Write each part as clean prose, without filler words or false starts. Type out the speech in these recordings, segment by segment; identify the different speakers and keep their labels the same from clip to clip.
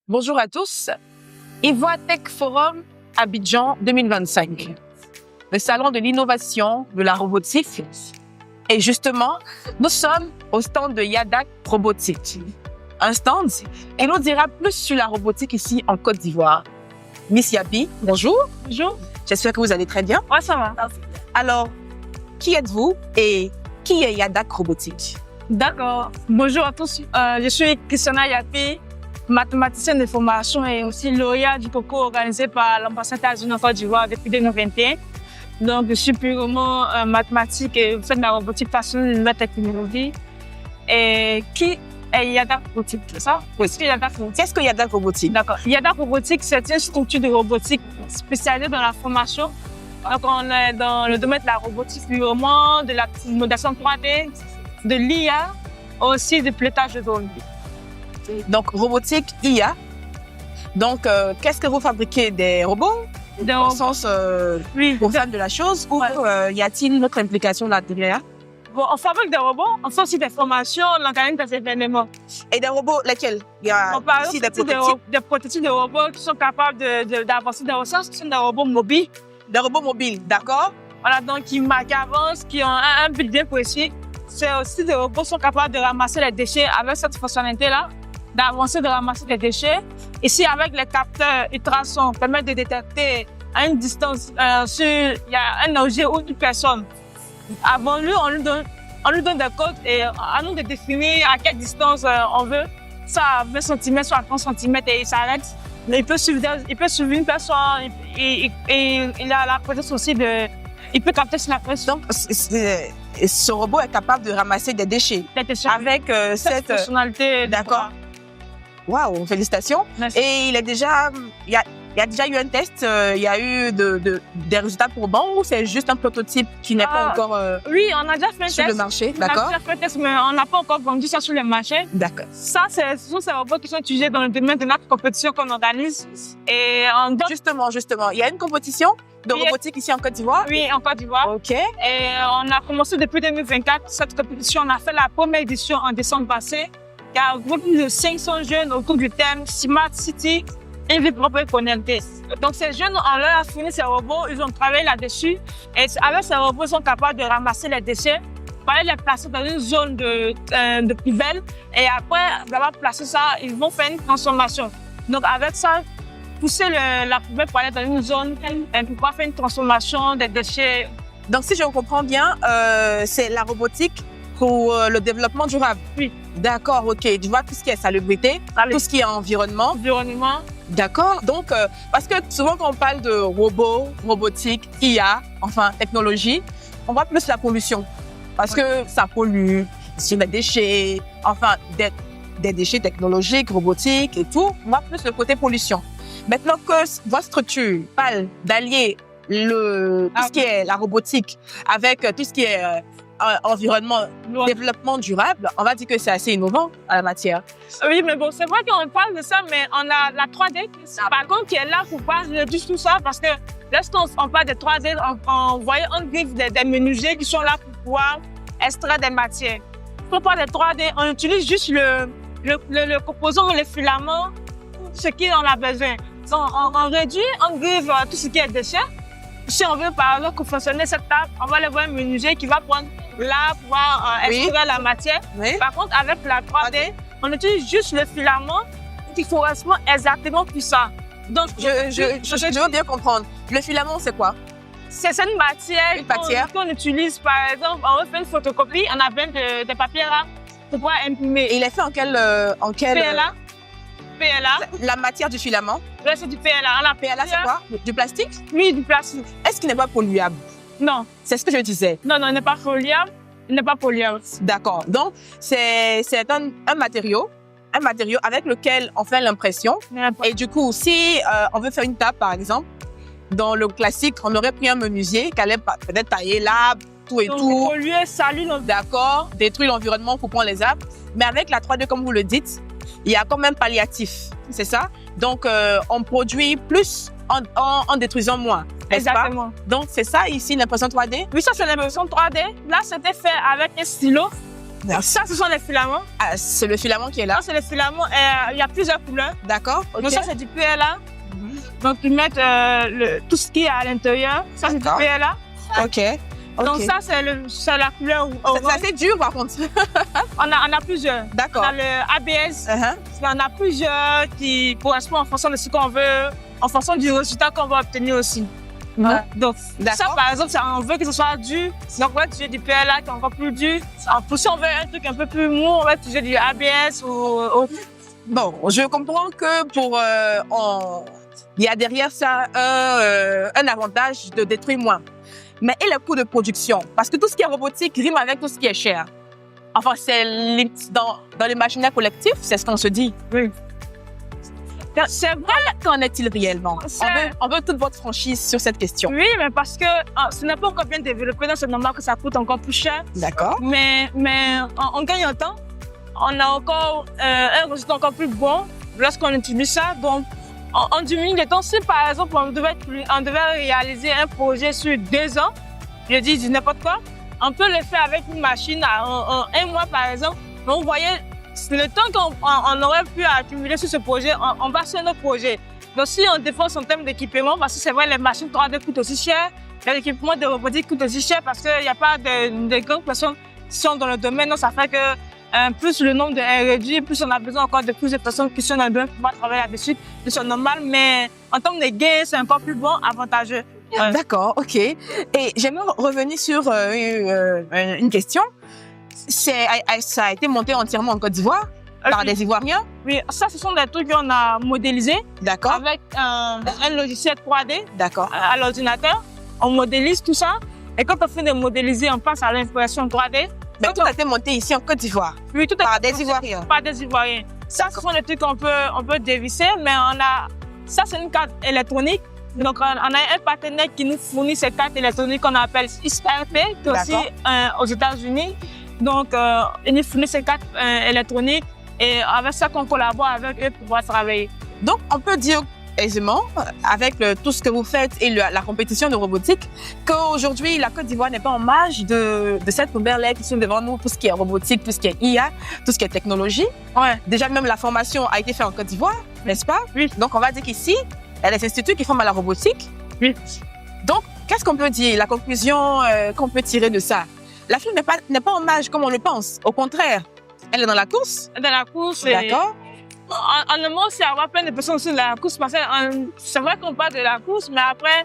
Speaker 1: Bonjour à tous. Ivoire Tech Forum Abidjan 2025. Le salon de l'innovation de la robotique. Et justement, nous sommes au stand de Yadak Robotique. Un stand qui nous dira plus sur la robotique ici en Côte d'Ivoire. Miss Yabi, bonjour.
Speaker 2: Bonjour.
Speaker 1: J'espère que vous allez très bien.
Speaker 2: Ouais, ça va.
Speaker 1: Alors, qui êtes-vous et qui est Yadak Robotique?
Speaker 2: D'accord. Bonjour à tous. Je suis Christiana Yapi, mathématicienne de formation et aussi lauréate du concours organisé par l'ambassade États-Unis en Côte d'Ivoire depuis 2021. Donc, je suis purement mathématique et fais de la robotique passionnée de nouvelles technologies. Et qui est Yadak Robotique, c'est ça?
Speaker 1: Oui.
Speaker 2: Qu'est-ce que Yadak Robotique? D'accord. Yadak Robotique, c'est une structure de robotique spécialisée dans la formation. Donc, on est dans le domaine de la robotique purement, de la modélisation 3D, de l'IA, aussi du pilotage de drones.
Speaker 1: Donc, robotique, IA. Donc, qu'est-ce que vous fabriquez? Des robots? Au sens
Speaker 2: oui,
Speaker 1: pour faire de la chose? Ou y a-t-il une autre implication là derrière?
Speaker 2: Bon, on fabrique des robots, on fait aussi des formations, l'organisme des événements.
Speaker 1: Et des robots, lesquels? Il y a ici des prototypes?
Speaker 2: Des prototypes de robots qui sont capables d'avancer des recherches, qui sont des robots mobiles.
Speaker 1: Des robots mobiles, d'accord?
Speaker 2: Voilà, donc qui avancent, qui ont un but bien précis. C'est aussi des robots qui sont capables de ramasser les déchets avec cette fonctionnalité-là, d'avancer, de ramasser les déchets. Ici, avec les capteurs ultrasons, permettent de détecter à une distance, il y a un objet ou une personne. Avant lui, on lui donne des codes et à nous de définir à quelle distance on veut. Soit à 20 cm, soit à 30 cm et il s'arrête. Il peut suivre une personne et il a la présence aussi de... Il peut capter sur la pression.
Speaker 1: Donc, ce robot est capable de ramasser des déchets. Avec cette
Speaker 2: fonctionnalité.
Speaker 1: D'accord. Waouh, félicitations.
Speaker 2: Merci.
Speaker 1: Et il y a déjà eu un test, il y a eu des résultats probants ou c'est juste un prototype qui n'est pas encore
Speaker 2: oui, on a déjà fait un
Speaker 1: sur
Speaker 2: test.
Speaker 1: Le marché? D'accord.
Speaker 2: On a déjà fait un test, mais on n'a pas encore vendu ça sur le marché.
Speaker 1: D'accord.
Speaker 2: Ça, ce sont ces robots qui sont utilisés dans le domaine de notre compétition qu'on organise. Et
Speaker 1: Justement, il y a une compétition de robotique ici en Côte d'Ivoire?
Speaker 2: Oui, en Côte d'Ivoire.
Speaker 1: OK.
Speaker 2: Et on a commencé depuis 2024 cette compétition. On a fait la première édition en décembre passé. Il y a un groupe de 500 jeunes autour du thème Smart City, une vie propre et connectée. Donc, ces jeunes, on leur a fourni ces robots, ils ont travaillé là-dessus. Et avec ces robots, ils sont capables de ramasser les déchets, pour aller les placer dans une zone de poubelle. Et après avoir placé ça, ils vont faire une transformation. Donc, avec ça, pousser la poubelle pour aller dans une zone et pouvoir faire une transformation des déchets.
Speaker 1: Donc, si je comprends bien, c'est la robotique pour le développement durable?
Speaker 2: Oui.
Speaker 1: D'accord, OK. Tu vois tout ce qui est salubrité, tout ce qui est environnement. D'accord. Donc, parce que souvent quand on parle de robots, robotique, IA, enfin technologie, on voit plus la pollution. Parce que ça pollue, sur des déchets, enfin des déchets technologiques, robotiques et tout. On voit plus le côté pollution. Maintenant que votre structure parle d'allier tout ce qui est la robotique avec tout ce qui est environnement, développement durable, on va dire que c'est assez innovant à la matière.
Speaker 2: Oui, mais bon, c'est vrai qu'on parle de ça, mais on a la 3D, par contre, qui est là pour parler de tout ça, parce que lorsqu'on parle de 3D, on griffe des menuisiers qui sont là pour pouvoir extraire des matières. Quand on parle de 3D, on utilise juste le composant, le filament, ce qu'on a besoin. Donc, on réduit, on griffe tout ce qui est déchets. Si on veut, par exemple, fonctionner cette table, on va aller voir un menuisier qui va prendre là pour pouvoir extraire la matière.
Speaker 1: Oui.
Speaker 2: Par contre, avec la 3D, on utilise juste le filament qui correspond exactement pour ça. Donc,
Speaker 1: je veux bien comprendre. Le filament, c'est quoi?
Speaker 2: C'est une matière qu'on utilise, par exemple, on veut faire une photocopie, on a besoin de papier là pour pouvoir imprimer.
Speaker 1: Et il est fait en quel
Speaker 2: PLA.
Speaker 1: La matière du filament?
Speaker 2: Là, c'est du PLA.
Speaker 1: PLA, c'est quoi? Du plastique?
Speaker 2: Oui, du plastique.
Speaker 1: Est-ce qu'il n'est pas polluable?
Speaker 2: Non.
Speaker 1: C'est ce que je disais.
Speaker 2: Non, il n'est pas polluable. Il n'est pas polluable.
Speaker 1: D'accord. Donc, c'est un matériau avec lequel on fait l'impression. Et du coup, si on veut faire une table, par exemple, dans le classique, on aurait pris un menuisier qui allait peut-être tailler l'arbre, tout et tout.
Speaker 2: Polluer, salir l'environnement.
Speaker 1: D'accord. Détruire l'environnement, coupant les arbres. Mais avec la 3D, comme vous le dites, il y a quand même palliatif. C'est ça? Donc, on produit plus en détruisant moins.
Speaker 2: Exactement.
Speaker 1: Donc, c'est ça ici, l'impression 3D?
Speaker 2: Oui, ça, c'est l'impression 3D. Là, c'était fait avec un stylo. Ça, ce sont les filaments.
Speaker 1: Ah, c'est le filament qui est là.
Speaker 2: Ça, c'est les filaments. Il y a plusieurs couleurs.
Speaker 1: D'accord. Okay.
Speaker 2: Donc ça, c'est du PLA. Donc ils mettent tout ce qui est à l'intérieur. Ça, c'est du PLA.
Speaker 1: OK.
Speaker 2: Donc ça, c'est la couleur orange.
Speaker 1: C'est assez dur, par contre.
Speaker 2: On a plusieurs.
Speaker 1: D'accord.
Speaker 2: On a le ABS. On a plusieurs qui correspondent en fonction de ce qu'on veut, en fonction du résultat qu'on va obtenir aussi. Donc, ça, par exemple, on veut que ce soit dur. Donc, on va utiliser du PLA qui est encore plus dur. Si on veut un truc un peu plus mou, on va utiliser du ABS ou...
Speaker 1: Bon, je comprends que il y a derrière ça un avantage de détruire moins. Mais et le coût de production? Parce que tout ce qui est robotique rime avec tout ce qui est cher. Enfin, c'est dans l'imaginaire collectif, c'est ce qu'on se dit.
Speaker 2: Oui.
Speaker 1: C'est vrai, qu'en est-il réellement? On veut toute votre franchise sur cette question.
Speaker 2: Oui, mais parce que ce n'est pas encore bien développé, donc c'est normal que ça coûte encore plus cher.
Speaker 1: D'accord.
Speaker 2: Mais on gagne en temps. On a encore un résultat encore plus bon lorsqu'on utilise ça. Donc, on diminue le temps. Si, par exemple, on devait réaliser un projet sur 2 ans, je dis n'importe quoi, on peut le faire avec une machine en 1 mois, par exemple. Donc, vous voyez, le temps qu'on aurait pu accumuler sur ce projet, on va sur notre projet. Donc, si on défonce en termes d'équipement, parce que c'est vrai, les machines 3D coûtent aussi cher, l'équipement de robotique coûte aussi cher parce qu'il n'y a pas de grandes personnes qui sont dans le domaine. Donc, ça fait que plus le nombre est réduit, plus on a besoin encore de plus de personnes qui sont dans le domaine pour pouvoir travailler là-dessus. C'est normal, mais en termes de gains, c'est encore plus bon, avantageux.
Speaker 1: D'accord, OK. Et j'aimerais revenir sur une question. Ça a été monté entièrement en Côte d'Ivoire par des Ivoiriens?
Speaker 2: Oui, ça, ce sont des trucs qu'on a modélisés.
Speaker 1: D'accord.
Speaker 2: Avec un logiciel 3D.
Speaker 1: D'accord.
Speaker 2: À l'ordinateur. On modélise tout ça. Et quand on finit de modéliser, on passe à l'impression 3D.
Speaker 1: Mais tout a été monté ici en Côte d'Ivoire?
Speaker 2: Oui, tout
Speaker 1: par des Ivoiriens?
Speaker 2: Par des Ivoiriens. Ça, ce sont des trucs qu'on peut dévisser, mais ça, c'est une carte électronique. Donc, on a un partenaire qui nous fournit ces cartes électroniques qu'on appelle XRP, qui est aussi aux États-Unis. Donc, ils nous fournissent ces cartes électroniques et avec ça qu'on collabore avec eux pour pouvoir travailler.
Speaker 1: Donc, on peut dire aisément, avec tout ce que vous faites et la compétition de robotique, qu'aujourd'hui, la Côte d'Ivoire n'est pas en marge de cette nouvelle ère qui sont devant nous, tout ce qui est robotique, tout ce qui est IA, tout ce qui est technologie.
Speaker 2: Ouais.
Speaker 1: Déjà, même la formation a été faite en Côte d'Ivoire, n'est-ce pas?
Speaker 2: Oui.
Speaker 1: Donc, on va dire qu'ici, il y a des instituts qui forment à la robotique.
Speaker 2: Oui.
Speaker 1: Donc, qu'est-ce qu'on peut dire? La conclusion qu'on peut tirer de ça? L'Afrique n'est pas en marge comme on le pense. Au contraire, elle est dans la course.
Speaker 2: Dans la course.
Speaker 1: D'accord.
Speaker 2: En un mot, c'est avoir plein de personnes sur la course parce que c'est vrai qu'on parle de la course, mais après,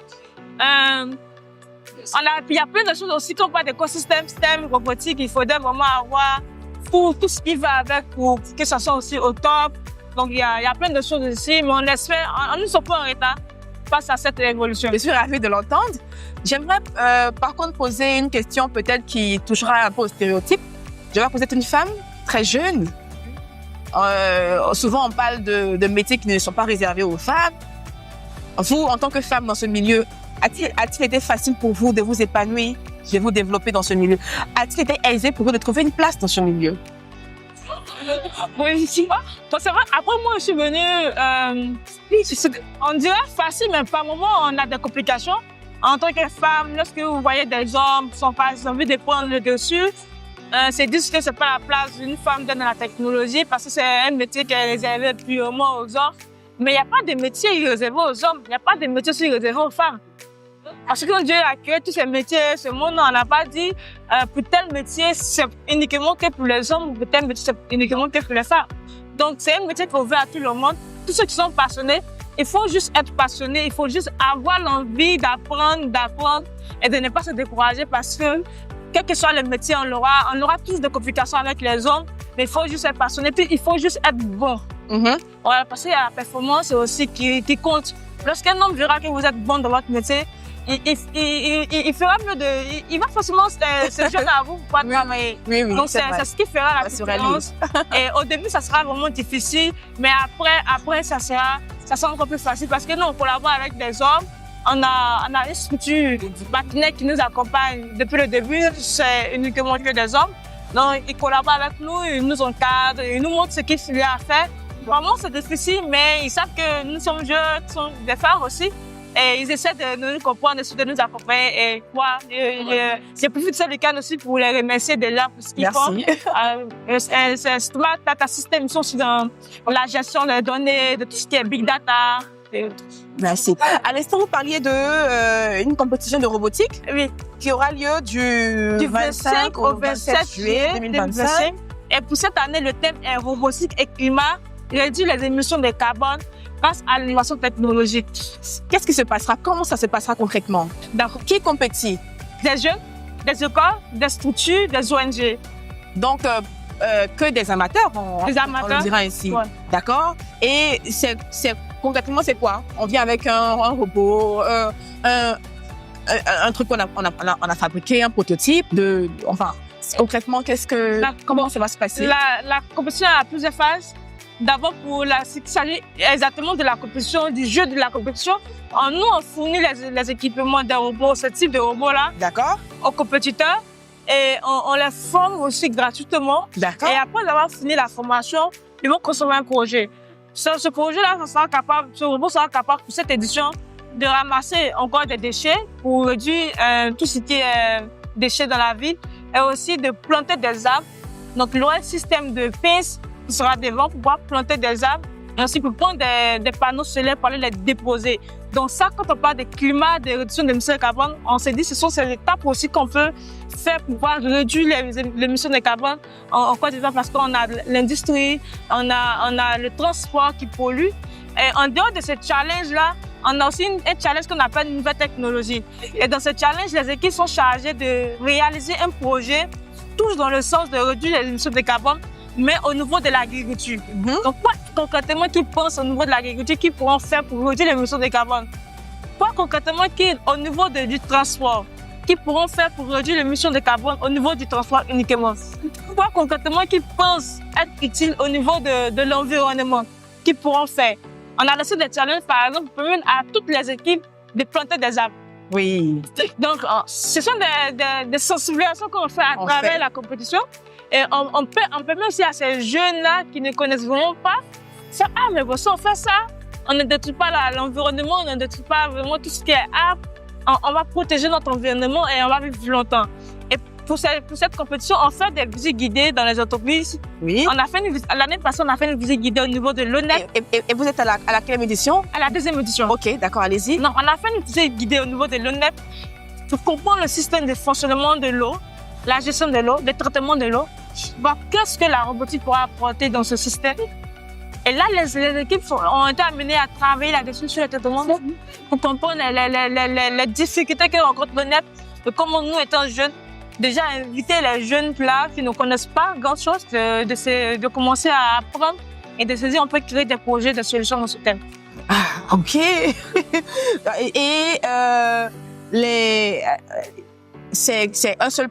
Speaker 2: il y a plein de choses aussi qu'on parle d'écosystème, système robotique. Il faudrait vraiment avoir tout ce qui va avec pour que ça soit aussi au top. Donc, il y a plein de choses ici, mais on espère, on ne sommes pas en retard face à cette évolution.
Speaker 1: Je suis ravie de l'entendre. J'aimerais par contre poser une question peut-être qui touchera un peu au stéréotype. Je vois que vous êtes une femme très jeune. Souvent, on parle de métiers qui ne sont pas réservés aux femmes. Vous, en tant que femme dans ce milieu, a-t-il été facile pour vous de vous épanouir, de vous développer dans ce milieu? A-t-il été aisé pour vous de trouver une place dans ce milieu?
Speaker 2: Oui, c'est vrai. Après, moi, je suis venue, on dirait facile, mais par moments, on a des complications. En tant que femme, lorsque vous voyez des hommes qui sont pas envie de prendre le dessus, c'est juste que c'est pas la place d'une femme dans la technologie parce que c'est un métier qui est réservé purement aux hommes. Mais il n'y a pas de métier réservé aux hommes, il n'y a pas de métier aussi réservé aux femmes. Parce que Dieu a créé tous ces métiers, ce monde, on n'a pas dit pour tel métier, c'est uniquement que pour les hommes, ou pour tel métier, c'est uniquement que pour les femmes. Donc, c'est un métier qui est ouvert à tout le monde. Tous ceux qui sont passionnés, il faut juste être passionné, il faut juste avoir l'envie d'apprendre et de ne pas se décourager parce que, quel que soit le métier, on aura tous des complications avec les hommes, mais il faut juste être passionné, puis il faut juste être bon. Voilà, parce que la performance c'est aussi qui compte. Lorsqu'un homme verra que vous êtes bon dans votre métier, il fera mieux il va forcément se joindre à vous pour travailler.
Speaker 1: Oui,
Speaker 2: donc c'est ce qui fera la différence. Et au début, ça sera vraiment difficile, mais après ça sera encore plus facile parce que nous, on collabore avec des hommes. On a une structure partenaire qui nous accompagne depuis le début, c'est uniquement que des hommes. Donc, ils collaborent avec nous, ils nous encadrent, ils nous montrent ce qu'il y a à faire. Vraiment, c'est difficile, mais ils savent que nous sommes jeunes, nous sommes des femmes aussi. Et ils essaient de nous comprendre, de nous accompagner. Et moi, j'ai profité de ce week-end aussi pour les remercier déjà pour ce qu'ils font. C'est Smart Data System, ils sont aussi dans la gestion des données, de tout ce qui est Big Data.
Speaker 1: Merci. À l'instant, vous parliez de une compétition de robotique qui aura lieu du 25 au 27 juillet 2025.
Speaker 2: Et pour cette année, le thème est robotique et climat, réduire les émissions de carbone grâce à l'innovation technologique.
Speaker 1: Qu'est-ce qui se passera? Comment ça se passera concrètement?
Speaker 2: Donc,
Speaker 1: qui compétit?
Speaker 2: Des jeunes, des écoles, des structures, des ONG.
Speaker 1: Donc, que des amateurs, on le dira ainsi.
Speaker 2: Ouais.
Speaker 1: D'accord? Et concrètement, c'est quoi? On vient avec un robot, un truc qu'on a fabriqué, un prototype enfin, concrètement, comment ça va se passer?
Speaker 2: La compétition a plusieurs phases. D'abord, il s'agit exactement de la compétition, du jeu de la compétition. Nous, on fournit les équipements des robots, ce type de robots-là.
Speaker 1: D'accord.
Speaker 2: Aux compétiteurs. Et on les forme aussi gratuitement.
Speaker 1: D'accord.
Speaker 2: Et après avoir fini la formation, ils vont concevoir un projet. Ce projet-là, ce robot sera capable, pour cette édition, de ramasser encore des déchets pour réduire tout ce qui est déchets dans la ville et aussi de planter des arbres. Donc, il y aura un système de pinces qui sera devant pour pouvoir planter des arbres et aussi pour prendre des panneaux solaires pour aller les déposer. Donc ça, quand on parle de climat, de réduction d'émissions de carbone, on s'est dit que ce sont ces étapes aussi qu'on peut faire pour pouvoir réduire les émissions de carbone en Côte d'Ivoire parce qu'on a l'industrie, on a le transport qui pollue. Et en dehors de ce challenge-là, on a aussi un challenge qu'on appelle une nouvelle technologie. Et dans ce challenge, les équipes sont chargées de réaliser un projet tous dans le sens de réduire les émissions de carbone, mais au niveau de l'agriculture. Donc, quoi concrètement qu'ils pensent au niveau de l'agriculture, qu'ils pourront faire pour réduire les émissions de carbone? Quoi concrètement au niveau du transport, qu'ils pourront faire pour réduire les émissions de carbone au niveau du transport uniquement? Quoi concrètement qu'ils pensent être utile au niveau de l'environnement, qu'ils pourront faire? On a laissé des challenges, par exemple, pour permettre à toutes les équipes de planter des arbres.
Speaker 1: Oui.
Speaker 2: Donc, ce sont des sensibilisations qu'on fait à travers la compétition. Et on permet aussi à ces jeunes-là qui ne connaissent vraiment pas, faire « Ah, mais bon, si on fait ça, on ne détruit pas l'environnement, on ne détruit pas vraiment tout ce qui est arbre. On va protéger notre environnement et on va vivre plus longtemps. » Et pour cette compétition, on fait des visites guidées dans les entreprises.
Speaker 1: Oui.
Speaker 2: L'année passée, on a fait une visite guidée au niveau de l'ONEP.
Speaker 1: Et vous êtes à laquelle édition?
Speaker 2: À la deuxième édition.
Speaker 1: OK, d'accord, allez-y.
Speaker 2: Non, on a fait une visite guidée au niveau de l'ONEP pour comprendre le système de fonctionnement de l'eau, la gestion de l'eau, le traitement de l'eau. Voir qu'est-ce que la robotique pourra apporter dans ce système. Et là, les équipes ont été amenées à travailler là-dessus sur le traitement pour comprendre les difficultés que rencontre l'ONEP et comment nous, étant jeunes, déjà inviter les jeunes là qui ne connaissent pas grand-chose de commencer à apprendre et de se dire on peut créer des projets de solutions dans ce thème.
Speaker 1: Ah, OK. C'est un seul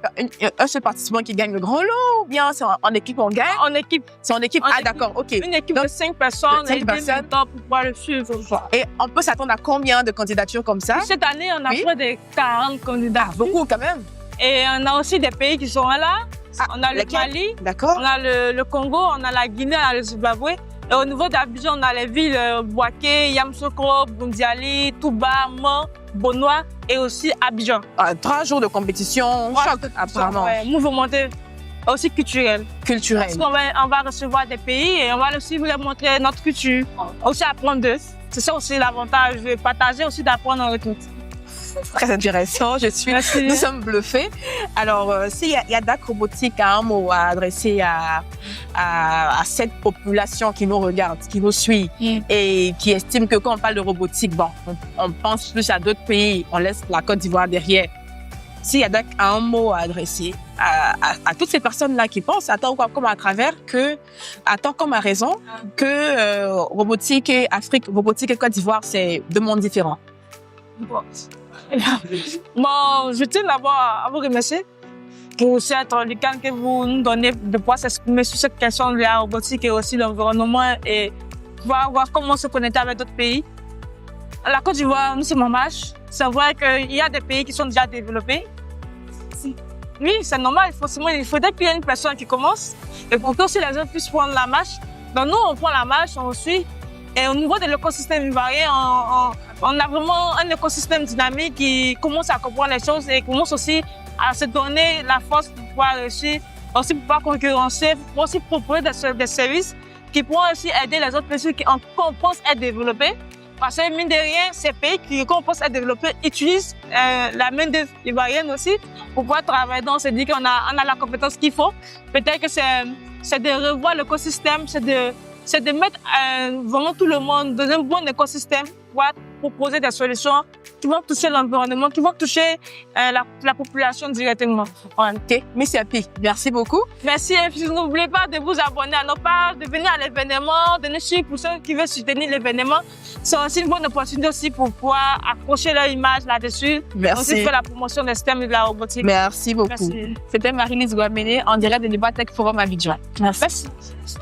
Speaker 1: participant qui gagne le grand lot ou bien c'est en équipe on gagne?
Speaker 2: En équipe.
Speaker 1: C'est en équipe? D'accord, OK.
Speaker 2: Une équipe de 5 personnes et 10 pour pouvoir le suivre.
Speaker 1: Et on peut s'attendre à combien de candidatures comme ça?
Speaker 2: Cette année, on a près de 40 candidats.
Speaker 1: Ah, beaucoup quand même.
Speaker 2: Et on a aussi des pays qui sont là. On a le Mali, on a le Congo, on a la Guinée, on a le Zimbabwe. Et au niveau d'Abidjan, on a les villes Bouaké, Yamoussoukro, Bundiali, Touba, Man, Bonois et aussi Abidjan.
Speaker 1: 3 jours de compétition, choc apparemment.
Speaker 2: Mouvementé, aussi culturel.
Speaker 1: Culturel.
Speaker 2: Parce qu'on va recevoir des pays et on va aussi vous montrer notre culture. Aussi apprendre d'eux. C'est ça aussi l'avantage de partager, aussi d'apprendre en retour.
Speaker 1: Très intéressant, nous sommes bluffés. Alors, s'il y a DAC Robotique a un mot à adresser à cette population qui nous regarde, qui nous suit et qui estime que quand on parle de robotique, bon, on pense plus à d'autres pays, on laisse la Côte d'Ivoire derrière. S'il y a DAC a un mot à adresser à toutes ces personnes-là qui pensent, à tort comme à travers, à tort comme à raison, que robotique et Afrique, robotique et Côte d'Ivoire, c'est deux mondes différents.
Speaker 2: Bon, je tiens d'abord à vous remercier pour cette week-end que vous nous donnez de pouvoir s'exprimer sur cette question de la robotique et aussi l'environnement et voir comment se connecter avec d'autres pays. La Côte d'Ivoire, nous sommes en marche. C'est vrai qu'il y a des pays qui sont déjà développés. Oui, c'est normal. Il faudrait qu'il y ait une personne qui commence et pour que aussi les autres puissent prendre la marche. Donc nous, on prend la marche, on suit. Et au niveau de l'écosystème ivoirien, on a vraiment un écosystème dynamique qui commence à comprendre les choses et commence aussi à se donner la force pour pouvoir réussir, aussi pour pouvoir concurrencer, pour aussi proposer des services qui pourront aussi aider les autres pays qu'on pense être développés. Parce que, mine de rien, ces pays qu'on pense être développés utilisent la main-d'œuvre ivoirienne aussi pour pouvoir travailler. Donc, on se dit qu'on a la compétence qu'il faut. Peut-être que c'est de revoir l'écosystème, c'est de mettre vraiment tout le monde dans un bon écosystème pour proposer des solutions qui vont toucher l'environnement, qui vont toucher la population directement.
Speaker 1: Ok, Miss Yapi, merci beaucoup.
Speaker 2: Merci. N'oubliez pas de vous abonner à nos pages, de venir à l'événement, de nous suivre pour ceux qui veulent soutenir l'événement. C'est aussi une bonne opportunité aussi pour pouvoir accrocher leur image là-dessus.
Speaker 1: Merci.
Speaker 2: Aussi faire la promotion des STEM et de la robotique.
Speaker 1: Merci beaucoup.
Speaker 2: Merci.
Speaker 1: C'était Marie-Lise Guamene en direct de Libatech Forum à Abidjan. Merci.
Speaker 2: Merci.